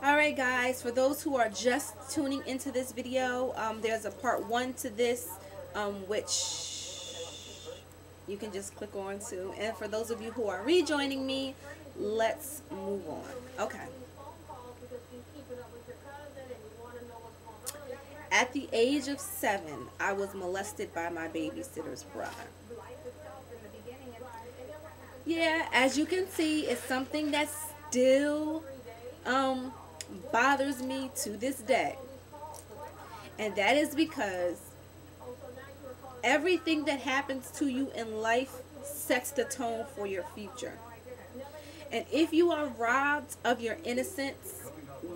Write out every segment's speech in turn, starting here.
Alright guys, for those who are just tuning into this video, there's a part 1 to this, which you can just click on to. And for those of you who are rejoining me, let's move on. Okay. At the age of 7, I was molested by my babysitter's brother. Yeah, as you can see, it's something that still bothers me to this day. And that is because everything that happens to you in life sets the tone for your future. And if you are robbed of your innocence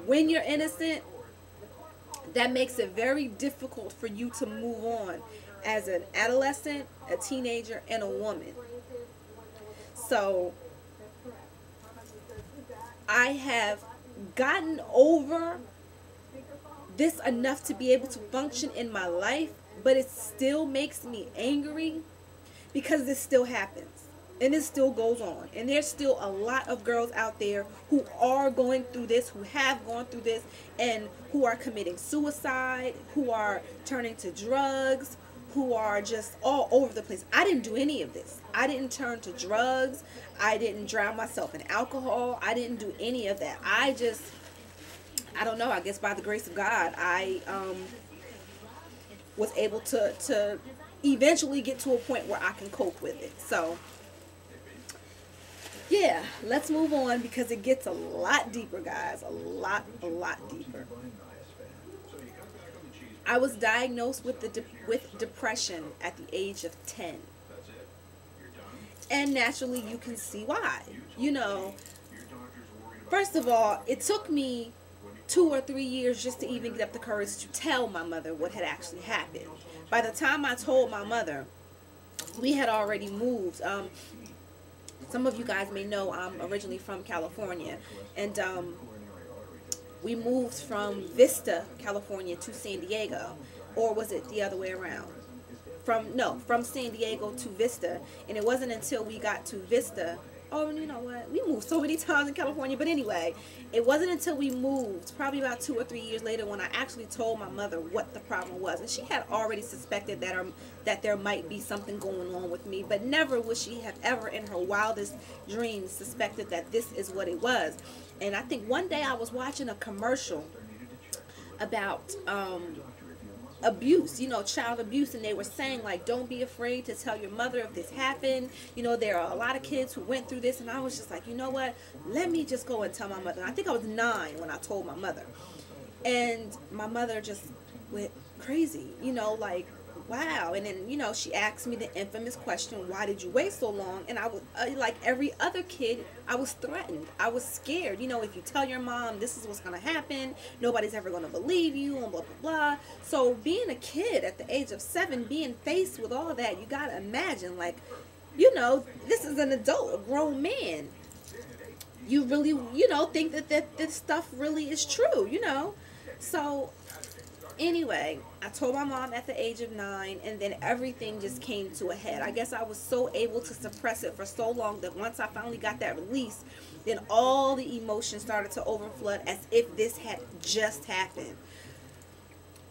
when you're innocent, that makes it very difficult for you to move on as an adolescent, a teenager, and a woman. So I have gotten over this enough to be able to function in my life, but it still makes me angry because this still happens and it still goes on, and there's still a lot of girls out there who are going through this, who have gone through this, and who are committing suicide, who are turning to drugs, who are just all over the place. I didn't do any of this. I didn't turn to drugs. I didn't drown myself in alcohol. I didn't do any of that. I don't know, I guess by the grace of God, I was able to eventually get to a point where I can cope with it. So yeah, let's move on because it gets a lot deeper, guys. A lot deeper. I was diagnosed with depression at the age of 10. And naturally, you can see why. You know, first of all, it took me 2 or 3 years just to even get up the courage to tell my mother what had actually happened. By the time I told my mother, we had already moved. Some of you guys may know I'm originally from California, and we moved from Vista, California to San Diego, or was it the other way around? From San Diego to Vista, and it wasn't until we got to Vista. Oh, you know what? We moved so many times in California, but anyway, it wasn't until we moved, probably about 2 or 3 years later, when I actually told my mother what the problem was. And she had already suspected that there might be something going on with me, but never would she have ever in her wildest dreams suspected that this is what it was. And I think one day I was watching a commercial about abuse, you know, child abuse, and they were saying, like, don't be afraid to tell your mother if this happened. You know, there are a lot of kids who went through this, and I was just like, you know what, let me just go and tell my mother. And I think I was 9 when I told my mother, and my mother just went crazy, you know, like, wow. And then, you know, she asked me the infamous question, why did you wait so long? And I was like every other kid, I was threatened. I was scared. You know, if you tell your mom this is what's going to happen, nobody's ever going to believe you, and blah, blah, blah. So being a kid at the age of 7, being faced with all that, you got to imagine, like, you know, this is an adult, a grown man. You really, you know, think that this stuff really is true, you know. So anyway, I told my mom at the age of 9, and then everything just came to a head. I guess I was so able to suppress it for so long that once I finally got that release, then all the emotions started to overflood as if this had just happened.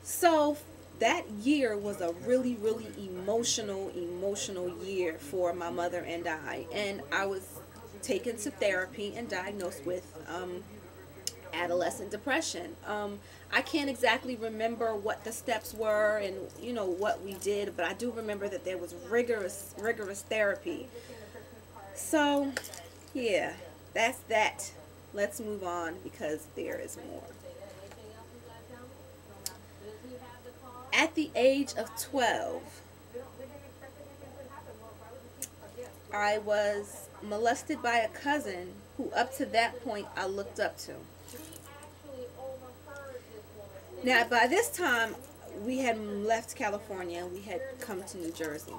So that year was a really emotional year for my mother and I. And I was taken to therapy and diagnosed with adolescent depression. I can't exactly remember what the steps were and, you know, what we did, but I do remember that there was rigorous therapy. So yeah, that's that. Let's move on because there is more. At the age of 12, I was molested by a cousin who up to that point I looked up to. Now, by this time, we had left California and we had come to New Jersey.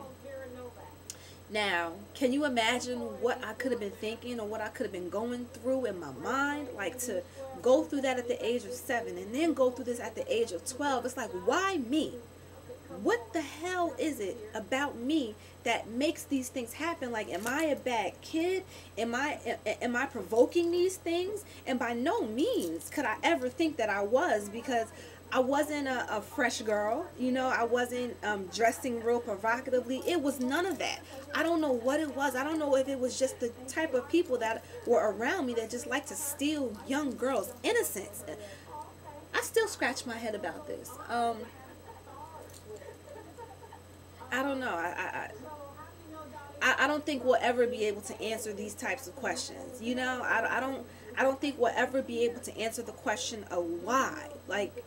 Now, can you imagine what I could have been thinking or what I could have been going through in my mind? Like, to go through that at the age of 7 and then go through this at the age of 12. It's like, why me? what the hell is it about me that makes these things happen? Like, am I a bad kid? Am I provoking these things? And by no means could I ever think that I was, because I wasn't a fresh girl, you know. I wasn't dressing real provocatively. It was none of that. I don't know what it was. I don't know if it was just the type of people that were around me that just like to steal young girls' innocence. I still scratch my head about this. I don't know. I don't think we'll ever be able to answer these types of questions. You know, I don't think we'll ever be able to answer the question of why. Like,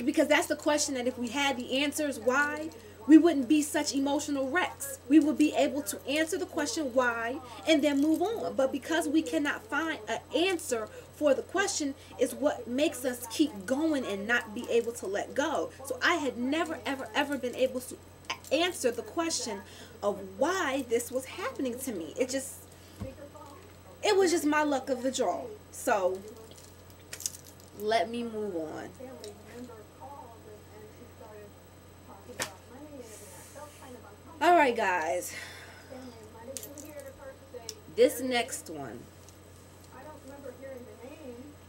because that's the question that if we had the answers why, we wouldn't be such emotional wrecks. We would be able to answer the question why and then move on. But because we cannot find an answer for the question is what makes us keep going and not be able to let go. So I had never, ever, ever been able to answer the question of why this was happening to me. It was just my luck of the draw. So let me move on. Alright, guys, this next one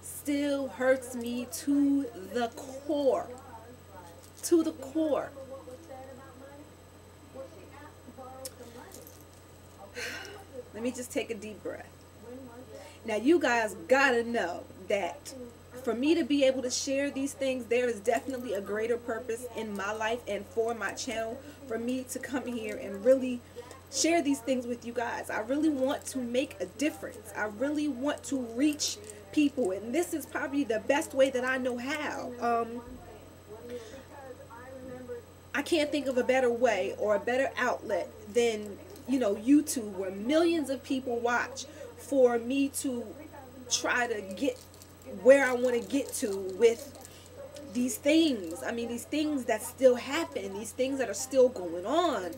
still hurts me to the core. To the core. Let me just take a deep breath. Now, you guys gotta know that for me to be able to share these things, there is definitely a greater purpose in my life and for my channel, for me to come here and really share these things with you guys. I really want to make a difference. I really want to reach people, and this is probably the best way that I know how. I can't think of a better way or a better outlet than, you know, YouTube, where millions of people watch, for me to try to get where I want to get to with these things. I mean, these things that still happen, these things that are still going on.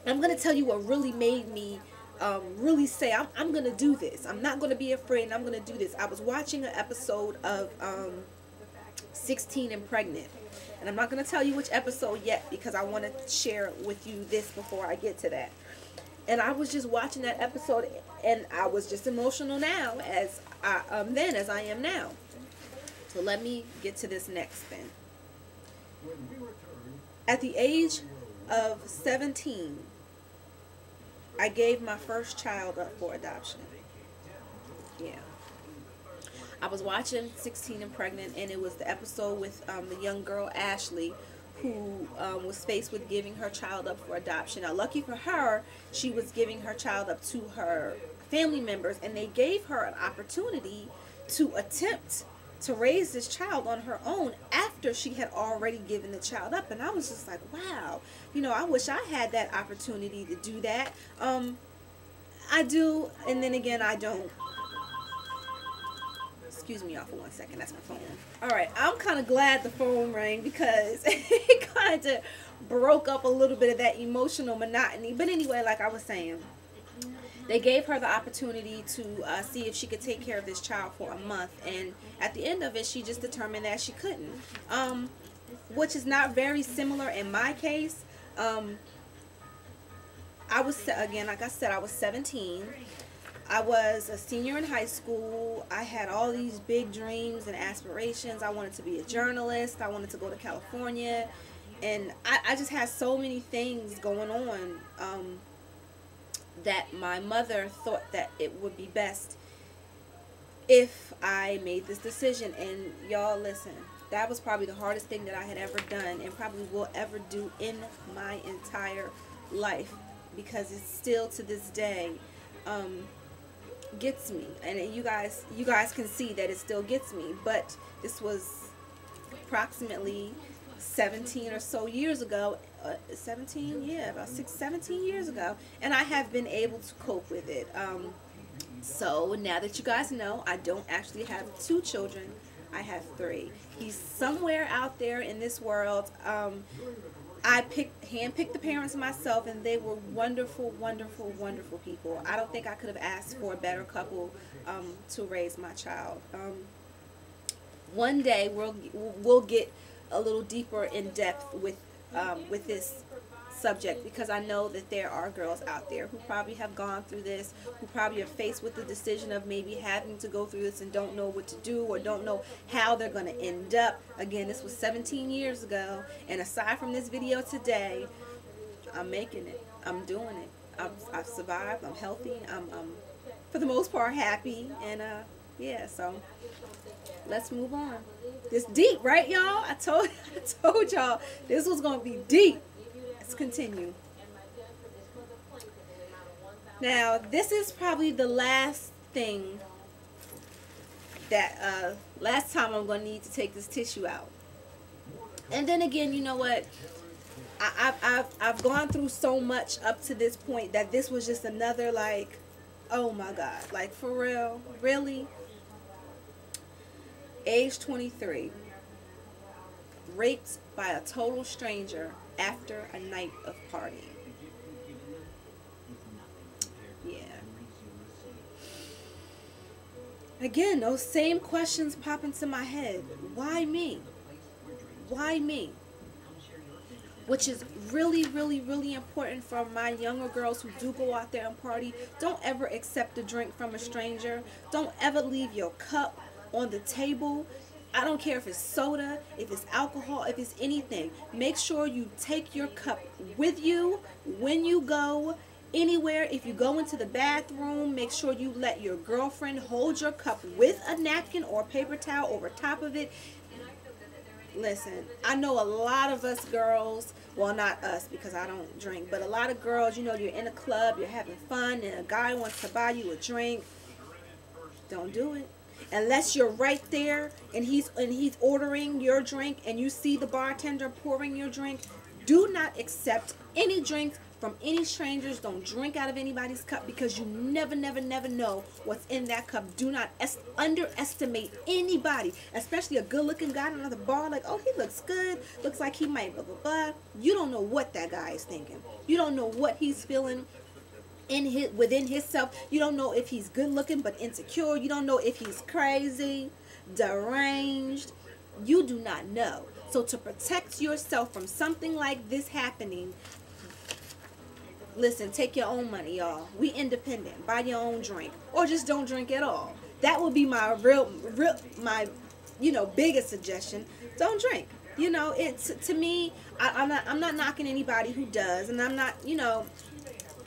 I'm going to tell you what really made me really say, I'm going to do this. I'm not going to be afraid, and I'm going to do this. I was watching an episode of 16 and Pregnant. And I'm not going to tell you which episode yet, because I want to share with you this before I get to that. And I was just watching that episode, and I was just emotional now as I am now. So let me get to this next thing. At the age of 17, I gave my first child up for adoption. Yeah. I was watching 16 and Pregnant, and it was the episode with the young girl Ashley, who was faced with giving her child up for adoption. Now, lucky for her, she was giving her child up to her family members, and they gave her an opportunity to attempt to raise this child on her own after she had already given the child up. And I was just like, wow, you know, I wish I had that opportunity to do that. I do, and then again, I don't. Excuse me, y'all, for 1 second. That's my phone. Alright, I'm kind of glad the phone rang, because it kind of broke up a little bit of that emotional monotony. But anyway, like I was saying, they gave her the opportunity to see if she could take care of this child for a month. And at the end of it, she just determined that she couldn't. Which is not very similar in my case. I was, again, like I said, I was 17. I was a senior in high school. I had all these big dreams and aspirations. I wanted to be a journalist. I wanted to go to California. And I just had so many things going on that my mother thought that it would be best if I made this decision. And y'all, listen, that was probably the hardest thing that I had ever done, and probably will ever do in my entire life, because it's still to this day gets me. And you guys can see that it still gets me. But this was approximately 17 or so years ago. 17, yeah, about 17 years ago, and I have been able to cope with it. So now that you guys know, I don't actually have 2 children, I have 3. He's somewhere out there in this world. I handpicked the parents myself, and they were wonderful, wonderful, wonderful people. I don't think I could have asked for a better couple to raise my child. One day we'll get a little deeper in depth with with this subject, because I know that there are girls out there who probably have gone through this, who probably are faced with the decision of maybe having to go through this and don't know what to do or don't know how they're going to end up. Again, this was 17 years ago, and aside from this video today, I'm making it. I'm doing it. I've survived. I'm healthy. I'm for the most part happy, and yeah, so let's move on. It's deep, right, y'all? I told y'all this was going to be deep. Let's continue. Now, this is probably the last thing that last time I'm going to need to take this tissue out. And then again, you know what? I've gone through so much up to this point that this was just another, like, oh my God, like, for real, really? Age 23, raped by a total stranger after a night of partying. Yeah. Again, those same questions pop into my head. Why me? Why me? Which is really, really, really important for my younger girls who do go out there and party. Don't ever accept a drink from a stranger. Don't ever leave your cup on the table. I don't care if it's soda, if it's alcohol, if it's anything. Make sure you take your cup with you when you go anywhere. If you go into the bathroom, make sure you let your girlfriend hold your cup with a napkin or a paper towel over top of it. Listen, I know a lot of us girls, well, not us because I don't drink, but a lot of girls, you know, you're in a club, you're having fun, and a guy wants to buy you a drink. Don't do it. Unless you're right there and he's ordering your drink and you see the bartender pouring your drink. Do not accept any drinks from any strangers. Don't drink out of anybody's cup, because you never, never, never know what's in that cup. Do not underestimate anybody, especially a good-looking guy in another bar. Like, oh, he looks good, looks like he might blah, blah, blah. You don't know what that guy is thinking. You don't know what he's feeling within himself. You don't know if he's good looking but insecure. You don't know if he's crazy, deranged. You do not know. So to protect yourself from something like this happening, listen, take your own money, y'all. We independent. Buy your own drink, or just don't drink at all. That would be my my biggest suggestion. Don't drink. You know, it's, to me, I'm not knocking anybody who does, and I'm not,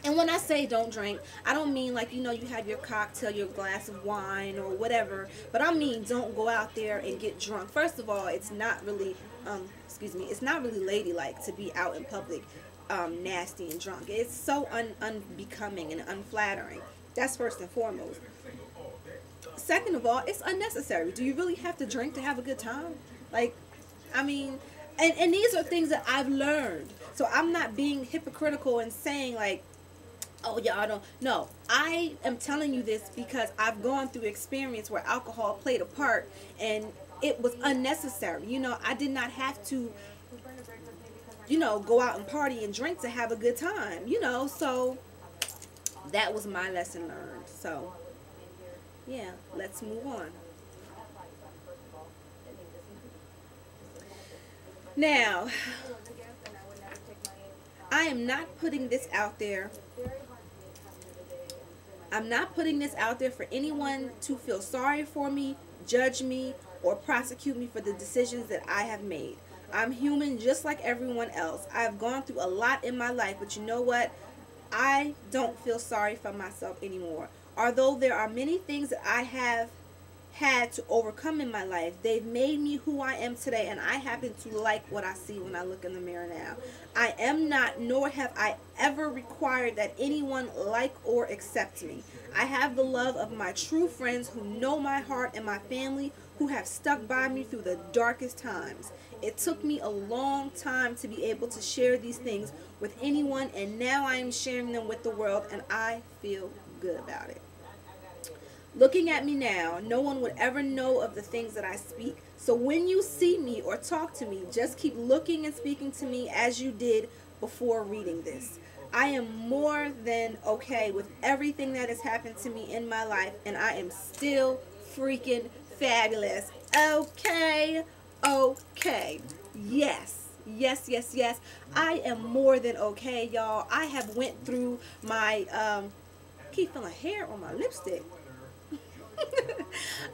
and when I say don't drink, I don't mean like, you have your cocktail, your glass of wine or whatever, but I mean don't go out there and get drunk. First of all, it's not really, it's not really ladylike to be out in public nasty and drunk. It's so unbecoming and unflattering. That's first and foremost. Second of all, it's unnecessary. Do you really have to drink to have a good time? Like, I mean, and these are things that I've learned. So I'm not being hypocritical and saying like, oh, y'all don't. No, I am telling you this because I've gone through experience where alcohol played a part and it was unnecessary. I did not have to, go out and party and drink to have a good time, so that was my lesson learned. So, yeah, let's move on. Now, I am not putting this out there. I'm not putting this out there for anyone to feel sorry for me, judge me, or prosecute me for the decisions that I have made. I'm human just like everyone else. I've gone through a lot in my life, but you know what? I don't feel sorry for myself anymore. Although there are many things that I have had to overcome in my life, they've made me who I am today, and I happen to like what I see when I look in the mirror now. I am not, nor have I ever required that anyone like or accept me. I have the love of my true friends who know my heart and my family who have stuck by me through the darkest times. It took me a long time to be able to share these things with anyone, and now I am sharing them with the world, and I feel good about it. Looking at me now, no one would ever know of the things that I speak. So when you see me or talk to me, just keep looking and speaking to me as you did before reading this. I am more than okay with everything that has happened to me in my life, and I am still freaking fabulous. Okay, okay. Yes, Yes, yes, yes. I am more than okay, y'all. I have went through my keep feeling hair on my lipstick.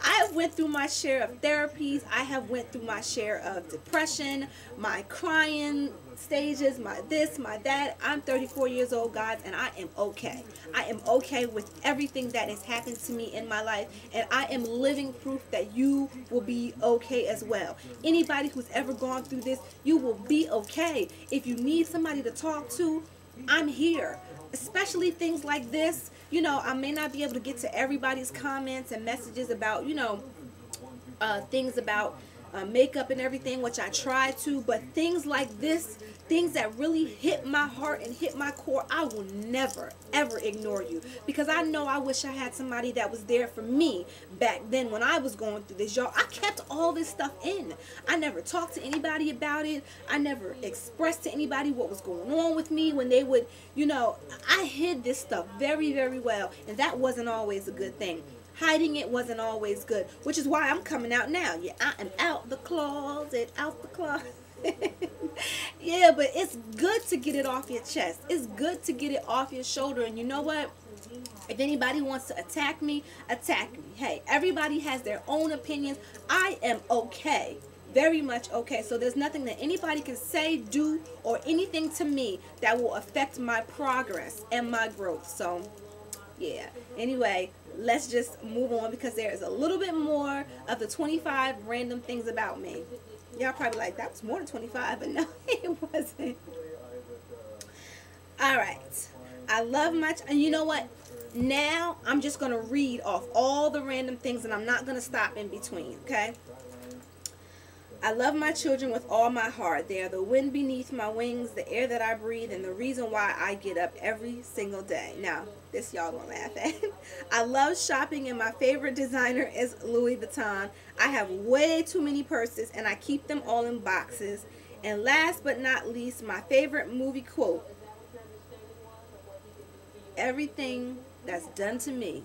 I have went through my share of therapies. I have went through my share of depression, my crying stages, my this, my that. I'm 34 years old, guys, and I am okay. I am okay with everything that has happened to me in my life, and I am living proof that you will be okay as well. Anybody who's ever gone through this, you will be okay. If you need somebody to talk to, I'm here. Especially things like this, I may not be able to get to everybody's comments and messages about, things about makeup and everything, which I try to, but things like this, things that really hit my heart and hit my core, I will never, ever ignore you, because I know I wish I had somebody that was there for me back then when I was going through this, y'all. I kept all this stuff in. I never talked to anybody about it. I never expressed to anybody what was going on with me when they would, I hid this stuff very, very well, and that wasn't always a good thing. Hiding it wasn't always good, which is why I'm coming out now. Yeah, I am out the closet, out the closet. Yeah, but it's good to get it off your chest. It's good to get it off your shoulder. And you know what? If anybody wants to attack me, attack me. Hey, everybody has their own opinions. I am okay. Very much okay. So there's nothing that anybody can say, do, or anything to me that will affect my progress and my growth. So yeah, anyway, let's just move on, because there is a little bit more of the 25 random things about me. Y'all probably like, that was more than 25, but no, it wasn't. All right, I love my and you know what, now I'm just gonna read off all the random things, and I'm not gonna stop in between. Okay, I love my children with all my heart. They are the wind beneath my wings, the air that I breathe, and the reason why I get up every single day. Now, this y'all gonna laugh at. I love shopping, and my favorite designer is Louis Vuitton. I have way too many purses, and I keep them all in boxes. And last but not least, my favorite movie quote: everything that's done to me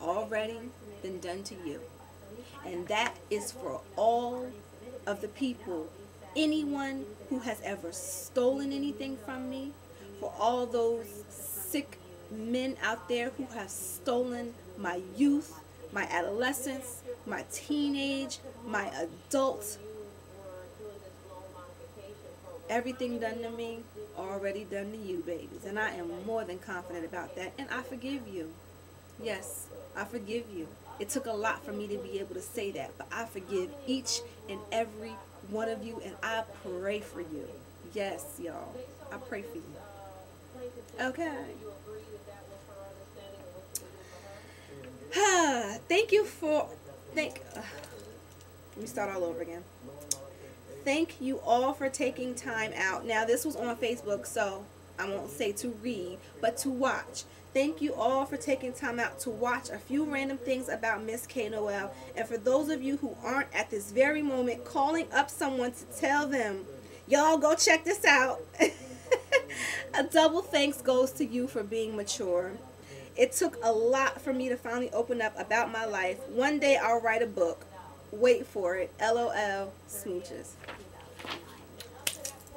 already been done to you. And that is for all of the people, anyone who has ever stolen anything from me, for all those sick men out there who have stolen my youth, my adolescence, my teenage, my adult. Everything done to me, already done to you, babies. And I am more than confident about that. And I forgive you. Yes, I forgive you. It took a lot for me to be able to say that, but I forgive each and every one of you, and I pray for you. Yes, y'all, I pray for you. Okay. Thank you for, let me start all over again. Thank you all for taking time out. Now, this was on Facebook, so I won't say to read, but to watch. Thank you all for taking time out to watch a few random things about MzKenyaNoelle. And for those of you who aren't at this very moment calling up someone to tell them, y'all go check this out, a double thanks goes to you for being mature. It took a lot for me to finally open up about my life. One day I'll write a book. Wait for it. LOL. Smooches.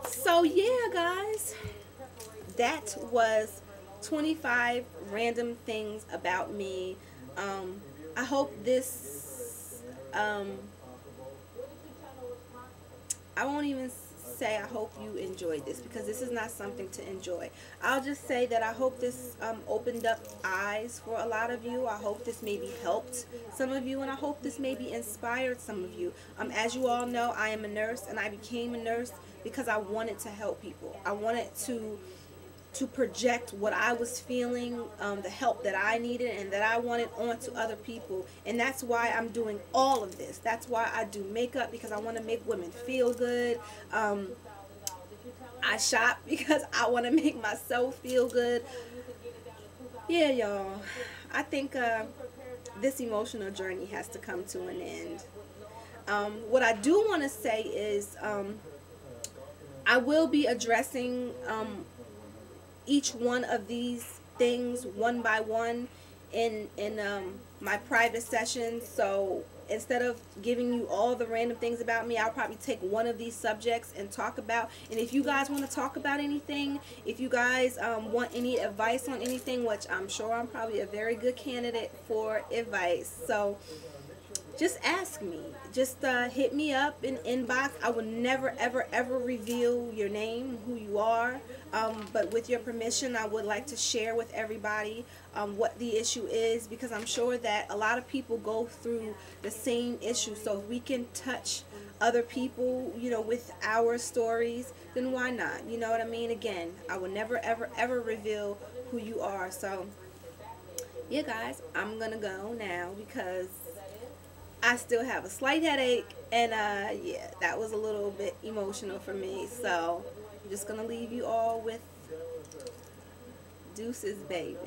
So yeah, guys, that was 25 random things about me. I hope this, I won't even say I hope you enjoyed this, because this is not something to enjoy. I'll just say that I hope this opened up eyes for a lot of you. I hope this maybe helped some of you, and I hope this maybe inspired some of you. As you all know, I am a nurse, and I became a nurse because I wanted to help people. I wanted to project what I was feeling, the help that I needed and that I wanted onto other people. And that's why I'm doing all of this. That's why I do makeup, because I want to make women feel good. I shop because I want to make myself feel good. Yeah, y'all. I think this emotional journey has to come to an end. What I do want to say is I will be addressing each one of these things one by one in my private sessions. So instead of giving you all the random things about me, I'll probably take one of these subjects and talk about. And if you guys want to talk about anything, if you guys want any advice on anything, which I'm sure I'm probably a very good candidate for advice, so just ask me. Just hit me up in inbox. I will never, ever, ever reveal your name, who you are. But with your permission, I would like to share with everybody what the issue is, because I'm sure that a lot of people go through the same issue. So if we can touch other people, you know, with our stories, then why not? You know what I mean? Again, I will never, ever, ever reveal who you are. So, yeah, guys, I'm going to go now because I still have a slight headache, and yeah, that was a little bit emotional for me. So I'm just gonna leave you all with deuces, babies.